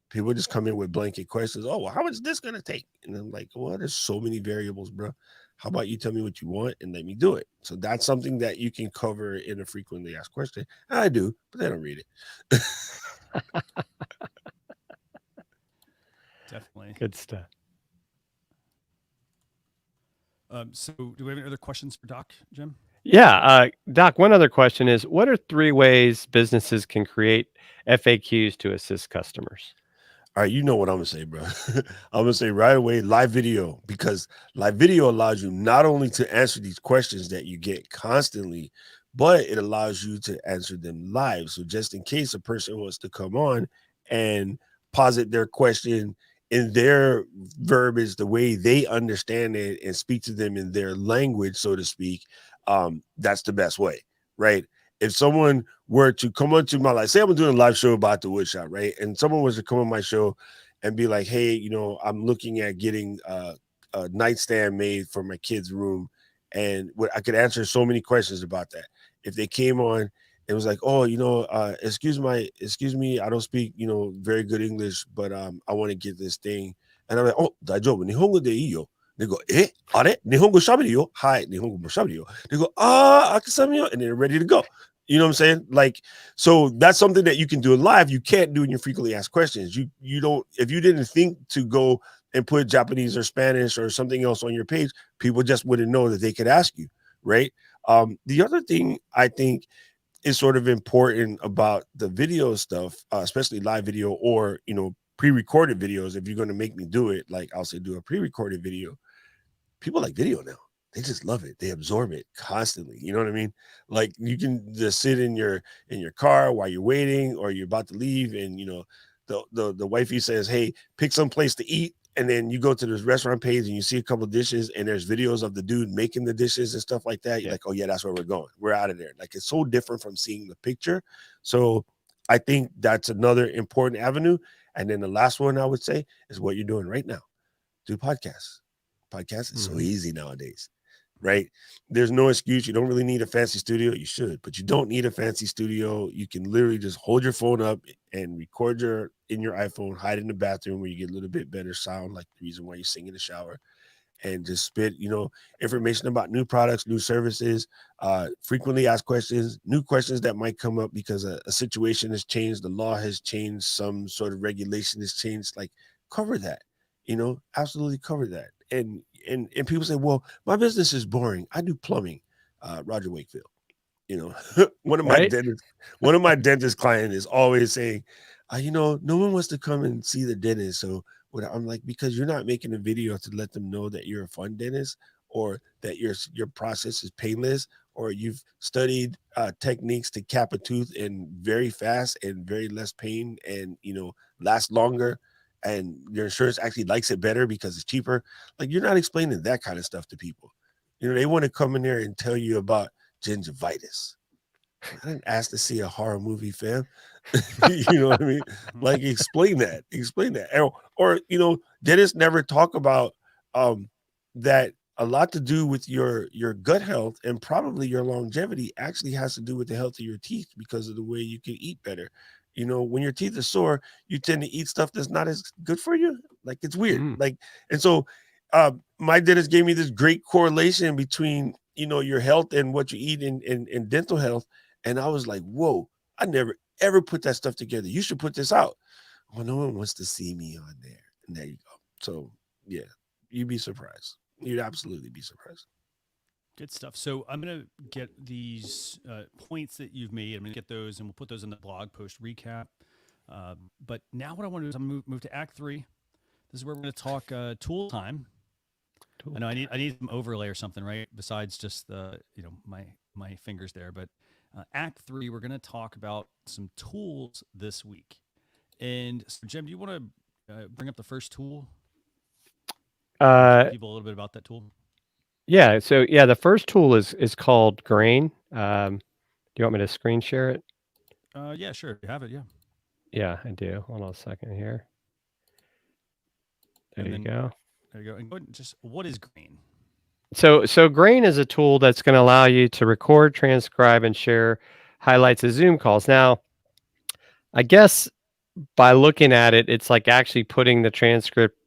people just come in with blanket questions. Oh, well, how much is this going to take? And I'm like, well, there's so many variables, bro. How about you tell me what you want and let me do it? So that's something that you can cover in a frequently asked question. I do, but they don't read it. Definitely good stuff. So do we have any other questions for Doc, Jim? Yeah, Doc, one other question is, what are 3 ways businesses can create FAQs to assist customers? All right, you know what I'm going to say, bro. I'm going to say right away, live video, because live video allows you not only to answer these questions that you get constantly, but it allows you to answer them live. So just in case a person wants to come on and posit their question in their verbiage, the way they understand it, and speak to them in their language, so to speak, that's the best way, right? If someone were to come onto my live, say I'm doing a live show about the wood shop, right? And someone was to come on my show and be like, hey, I'm looking at getting a nightstand made for my kid's room. And I could answer so many questions about that. If they came on and was like, oh, excuse me, I don't speak, very good English, but I want to get this thing. And I'm like, oh, 大丈夫、日本語でいいよ。They go,あれ日本語喋るよ。はい、日本語も喋るよ。They go, and they're ready to go. You know what I'm saying? Like, so that's something that you can do live. You can't do in your frequently asked questions. You don't, if you didn't think to go and put Japanese or Spanish or something else on your page, people just wouldn't know that they could ask you, right? The other thing I think is sort of important about the video stuff, especially live video or, pre-recorded videos. If you're going to make me do it, like I'll say, do a pre-recorded video. People like video now. They just love it. They absorb it constantly. You know what I mean? Like, you can just sit in your car while you're waiting or you're about to leave, and the wifey says, hey, pick some place to eat, and then you go to this restaurant page and you see a couple of dishes and there's videos of the dude making the dishes and stuff like that. You're like, oh yeah, that's where we're going. We're out of there. Like, it's so different from seeing the picture. So I think that's another important avenue. And then the last one I would say is what you're doing right now. Do podcasts. Podcast is so easy nowadays, right? There's no excuse. You don't really need a fancy studio. You should, but you don't need a fancy studio. You can literally just hold your phone up and record in your iPhone, hide in the bathroom where you get a little bit better sound, like the reason why you sing in the shower, and just spit, information about new products, new services, frequently asked questions, new questions that might come up because a situation has changed, the law has changed, some sort of regulation has changed. Like, cover that, absolutely cover that. And people say, well, my business is boring. I do plumbing. Roger Wakefield, one of my dentist clients is always saying, no one wants to come and see the dentist. So I'm like, because you're not making a video to let them know that you're a fun dentist, or that your process is painless, or you've studied techniques to cap a tooth and very fast and very less pain and, last longer. And your insurance actually likes it better because it's cheaper. Like, you're not explaining that kind of stuff to people. They want to come in there and tell you about gingivitis. I didn't ask to see a horror movie, fam. You know what I mean? Like, explain that. Or dentists never talk about that a lot to do with your gut health, and probably your longevity actually has to do with the health of your teeth, because of the way you can eat better. When your teeth are sore, you tend to eat stuff that's not as good for you. Like, it's weird. And so my dentist gave me this great correlation between, your health and what you eat in dental health. And I was like, whoa, ever put that stuff together. You should put this out. Well, no one wants to see me on there. And there you go. So yeah, you'd be surprised. You'd absolutely be surprised. Good stuff. So I'm going to get these points that you've made. I'm going to get those, and we'll put those in the blog post recap. But now what I want to do is I'm going to move to Act 3. This is where we're going to talk tool time. I know I need some overlay or something, right? Besides just the my fingers there. But Act 3, we're going to talk about some tools this week. And so, Jim, do you want to bring up the first tool? Tell people a little bit about that tool. Yeah. So the first tool is called Grain. Do you want me to screen share it? Yeah, sure. You have it. Yeah. Yeah, I do. Hold on a second here. There you go. There you go. And go ahead and just, what is Grain? So Grain is a tool that's going to allow you to record, transcribe, and share highlights of Zoom calls. Now, I guess by looking at it, it's like actually putting the transcript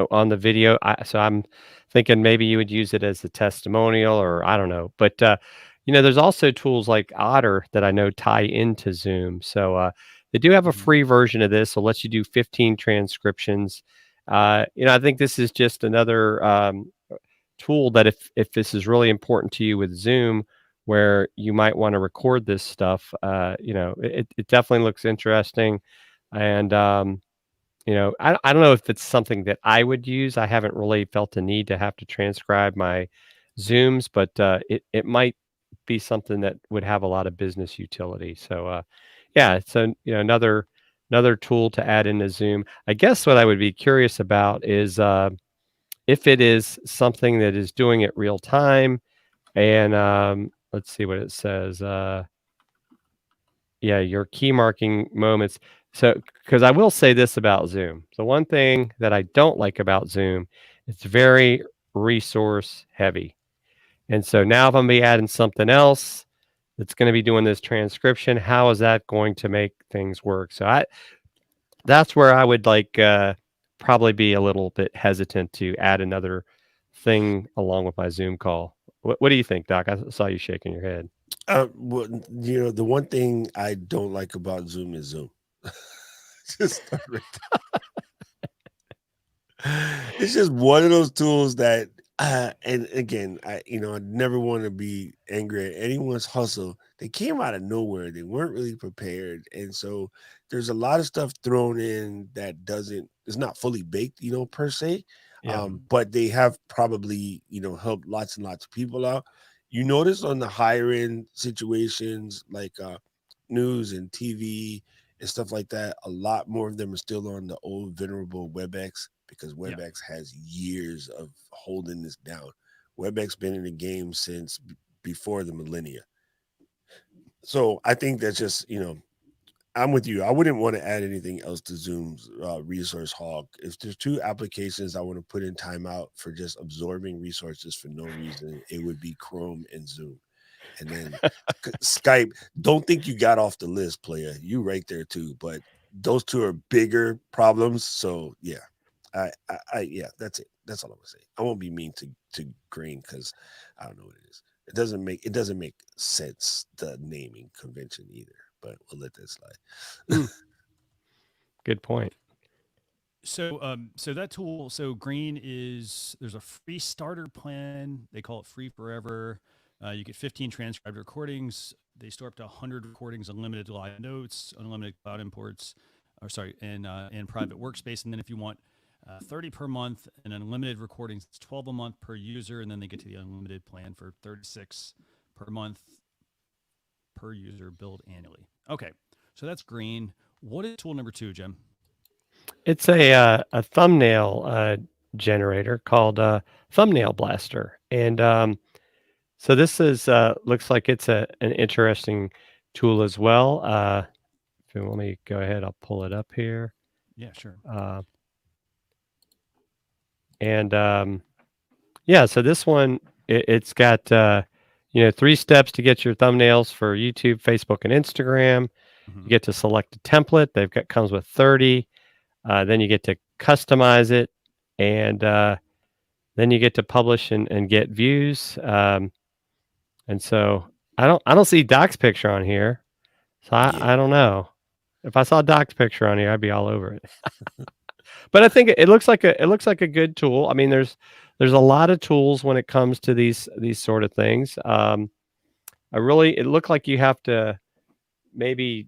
on the video. So I'm thinking maybe you would use it as a testimonial, or I don't know. But there's also tools like Otter that I know tie into Zoom. So they do have a free version of this. So lets you do 15 transcriptions. I think this is just another tool that if this is really important to you with Zoom, where you might want to record this stuff, it definitely looks interesting. And I don't know if it's something that I would use. I haven't really felt the need to have to transcribe my Zooms, but it might be something that would have a lot of business utility. So so another tool to add into Zoom. I guess what I would be curious about is if it is something that is doing it real time. And let's see what it says. Your key marking moments. So, because I will say this about Zoom. The one thing that I don't like about Zoom, it's very resource heavy. And so now if I'm be adding something else that's going to be doing this transcription, how is that going to make things work? So that's where I would probably be a little bit hesitant to add another thing along with my Zoom call. What do you think, Doc? I saw you shaking your head. Well, the one thing I don't like about Zoom is Zoom. Just right it's just one of those tools that, and again, I never want to be angry at anyone's hustle. They came out of nowhere. They weren't really prepared, and so there's a lot of stuff thrown in that is not fully baked, per se. Yeah. But they have probably helped lots and lots of people out. You notice on the higher end situations like news and TV and stuff like that, a lot more of them are still on the old venerable WebEx, because WebEx has years of holding this down. WebEx been in the game since before the millennia. So I think that's just, I'm with you. I wouldn't want to add anything else to Zoom's resource hog. If there's two applications I want to put in timeout for just absorbing resources for no reason, it would be Chrome and Zoom. And then Skype, don't think you got off the list, player. You right there too. But those two are bigger problems. So yeah, that's it. That's all I'm gonna say. I won't be mean to Green because I don't know what it is. It doesn't make sense, the naming convention either. But we'll let that slide. Good point. So that tool, Green there's a free starter plan. They call it free forever. You get 15 transcribed recordings. They store up to 100 recordings, unlimited live notes, unlimited cloud imports, and private workspace. And then if you want 30 per month and unlimited recordings, it's 12 a month per user. And then they get to the unlimited plan for 36 per month per user, billed annually. Okay, so that's Green. What is tool number 2, Jim? It's a thumbnail generator called Thumbnail Blaster. And so this is looks like it's an interesting tool as well. If you want me to go ahead, I'll pull it up here. Yeah, sure. So this one, it's got 3 steps to get your thumbnails for YouTube, Facebook, and Instagram. Mm-hmm. You get to select a template. Comes with 30. Then you get to customize it, and then you get to publish and get views. And so I don't see Doc's picture on here, so I don't know. If I saw Doc's picture on here, I'd be all over it. But I think it looks like a good tool. I mean, there's a lot of tools when it comes to these sort of things. It looked like you have to maybe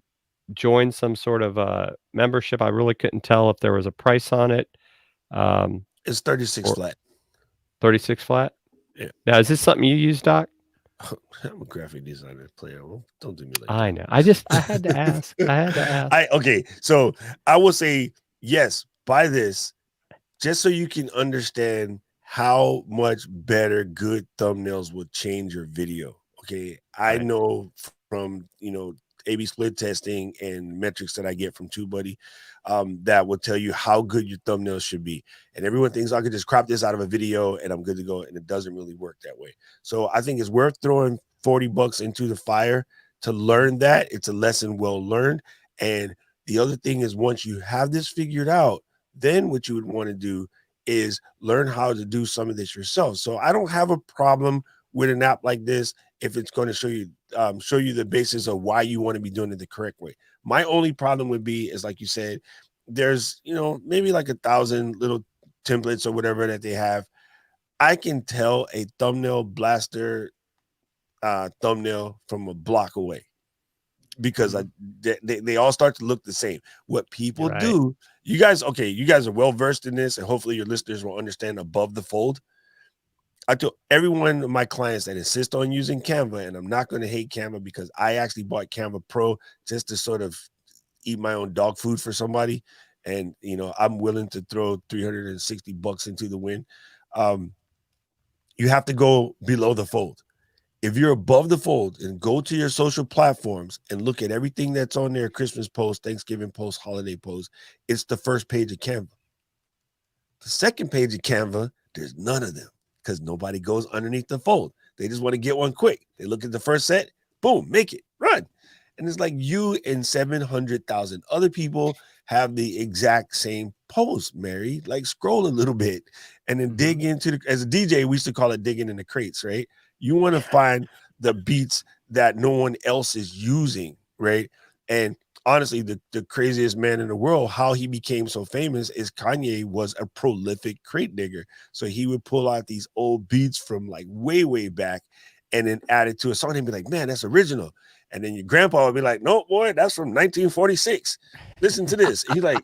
join some sort of membership. I really couldn't tell if there was a price on it. It's 36 flat. 36 flat. Yeah. Now, is this something you use, Doc? I'm a graphic designer player. Well, don't do me like I that. know. I had to ask. Okay. So I will say yes, buy this just so you can understand how much better good thumbnails will change your video. Okay. I Right. know from, A/B split testing and metrics that I get from TubeBuddy, that will tell you how good your thumbnails should be. And everyone thinks I could just crop this out of a video and I'm good to go. And it doesn't really work that way. So I think it's worth throwing $40 into the fire to learn that. It's a lesson well learned. And the other thing is, once you have this figured out, then what you would want to do is learn how to do some of this yourself. So I don't have a problem with an app like this if it's going to show you the basis of why you want to be doing it the correct way. My only problem would be is, like you said, there's maybe like 1,000 little templates or whatever that they have. I can tell a thumbnail blaster thumbnail from a block away because they all start to look the same. What people do, you guys are well versed in this, and hopefully your listeners will understand above the fold. I tell every one of my clients that insist on using Canva, and I'm not going to hate Canva because I actually bought Canva Pro just to sort of eat my own dog food for somebody. And, I'm willing to throw $360 into the wind. You have to go below the fold. If you're above the fold and go to your social platforms and look at everything that's on there, Christmas posts, Thanksgiving posts, holiday posts, it's the first page of Canva. The second page of Canva, there's none of them because nobody goes underneath the fold. They just want to get one quick. They look at the first set, boom, make it, run. And it's like you and 700,000 other people have the exact same post, Mary. Like, scroll a little bit and then dig into as a DJ, we used to call it digging in the crates, right? You want to find the beats that no one else is using, right? And honestly, the craziest man in the world, how he became so famous is Kanye was a prolific crate digger. So he would pull out these old beats from like way, way back and then add it to a song and be like, man, that's original. And then your grandpa would be like, no, boy, that's from 1946. Listen to this. And he's like,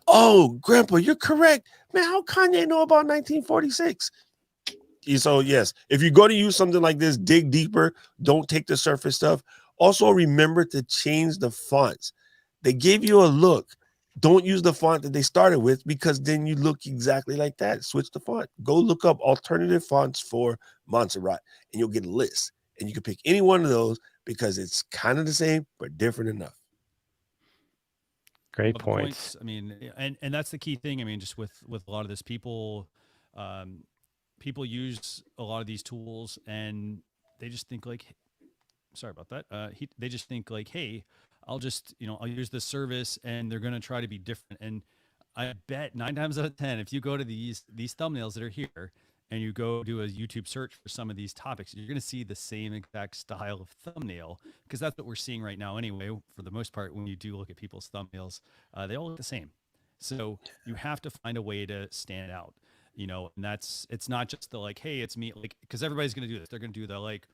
oh, grandpa, you're correct. Man, how Kanye know about 1946? So yes, if you're going to use something like this, dig deeper. Don't take the surface stuff. Also, remember to change the fonts. They gave you a look. Don't use the font that they started with because then you look exactly like that. Switch the font. Go look up alternative fonts for Montserrat and you'll get a list. And you can pick any one of those because it's kind of the same, but different enough. Great points. I mean, and that's the key thing. I mean, just with a lot of this, people use a lot of these tools and they just think like, sorry about that. They just think like, hey, I'll just, I'll use this service and they're going to try to be different. And I bet 9 times out of 10, if you go to these thumbnails that are here and you go do a YouTube search for some of these topics, you're going to see the same exact style of thumbnail because that's what we're seeing right now anyway. For the most part, when you do look at people's thumbnails, they all look the same. So you have to find a way to stand out, and it's not just the like, hey, it's me, like, because everybody's going to do this. They're going to do the like,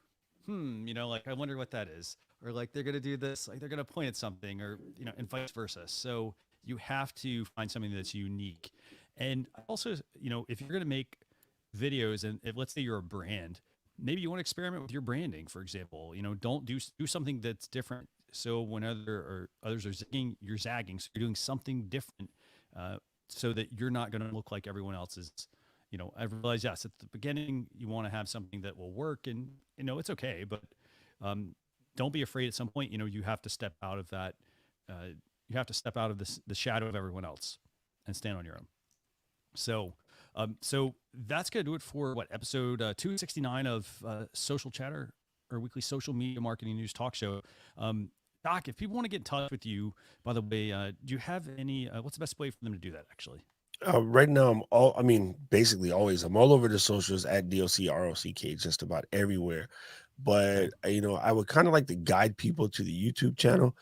like, I wonder what that is. Or like, they're going to do this, like they're going to point at something or, and vice versa. So you have to find something that's unique. And also, if you're going to make videos and if let's say you're a brand, maybe you want to experiment with your branding, for example, don't do something that's different. So when others are zigging, you're zagging. So you're doing something different so that you're not going to look like everyone else's. I realize, yes, at the beginning, you want to have something that will work and, it's okay, but don't be afraid at some point, you have to step out of that. You have to step out of the shadow of everyone else and stand on your own. So that's going to do it for episode 269 of Social Chatter, or weekly social media marketing news talk show. Doc, if people want to get in touch with you, by the way, do you have any, what's the best way for them to do that actually? Right now, I'm all over the socials at DOCROCK, just about everywhere. But, I would kind of like to guide people to the YouTube channel.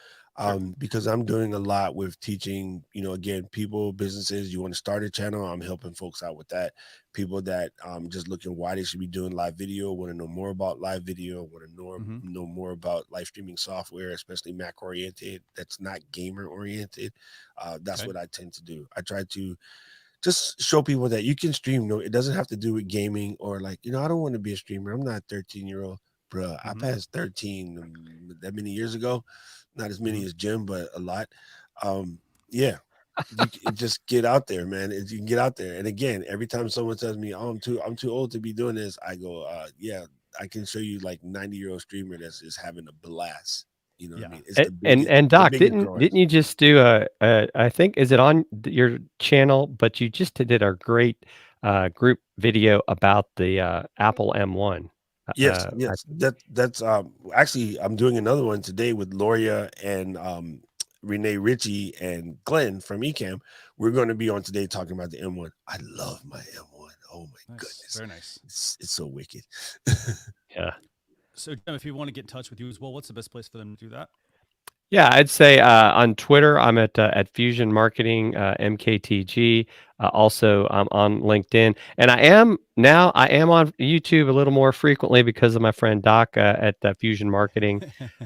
because I'm doing a lot with teaching, again, people, businesses, you want to start a channel, I'm helping folks out with that. People that just looking why they should be doing live video, want to know more about live video, want to know more about live streaming software, especially Mac oriented, that's not gamer oriented. That's what I tend to do. I try to just show people that you can stream. No, it doesn't have to do with gaming or like, I don't want to be a streamer. I'm not a 13-year-old, bro. I passed 13 that many years ago. Not as many as Jim, but a lot. Yeah, you can just get out there, man. You can get out there. And again, every time someone tells me, "Oh, I'm too old to be doing this," I go, "Yeah, I can show you like 90-year-old streamer that's just having a blast." You know what I mean? It's the biggest, And Doc, drawings. didn't you just do I think, is it on your channel? But you just did a great group video about the Apple M1. Yes, Uh, yes. That's actually I'm doing another one today with Loria and Renee Ritchie and Glenn from Ecamm. We're going to be on today talking about the M1. I love my M1. Oh my goodness. Very nice. It's so wicked. yeah. So Jim, if you want to get in touch with you as well, what's the best place for them to do that? Yeah, I'd say on Twitter, I'm at Fusion Marketing MKTG. Also, I'm on LinkedIn, and I am on YouTube a little more frequently because of my friend Doc at Fusion Marketing.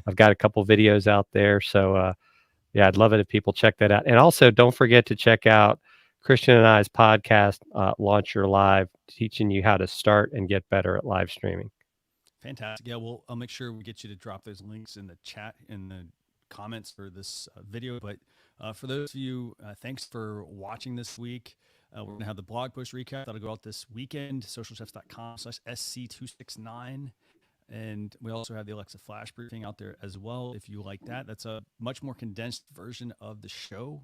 I've got a couple videos out there, so yeah, I'd love it if people check that out. And also, don't forget to check out Christian and I's podcast, Launch Your Live, teaching you how to start and get better at live streaming. Fantastic. Yeah, well, I'll make sure we get you to drop those links in the chat in the comments for this video. But for those of you, thanks for watching this week. We're going to have the blog post recap that'll go out this weekend, socialchefs.com/SC269. And we also have the Alexa Flash briefing out there as well. If you like that, that's a much more condensed version of the show.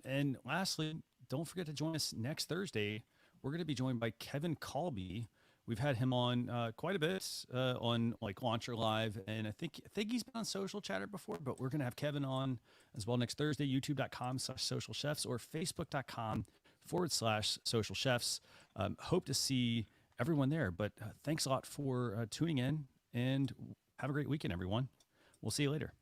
And lastly, don't forget to join us next Thursday. We're going to be joined by Kevin Colby. We've had him on quite a bit on like Launcher Live, and I think he's been on Social Chatter before, but we're going to have Kevin on as well next Thursday, youtube.com/socialchefs or facebook.com/socialchefs. Hope to see everyone there, but thanks a lot for tuning in, and have a great weekend, everyone. We'll see you later.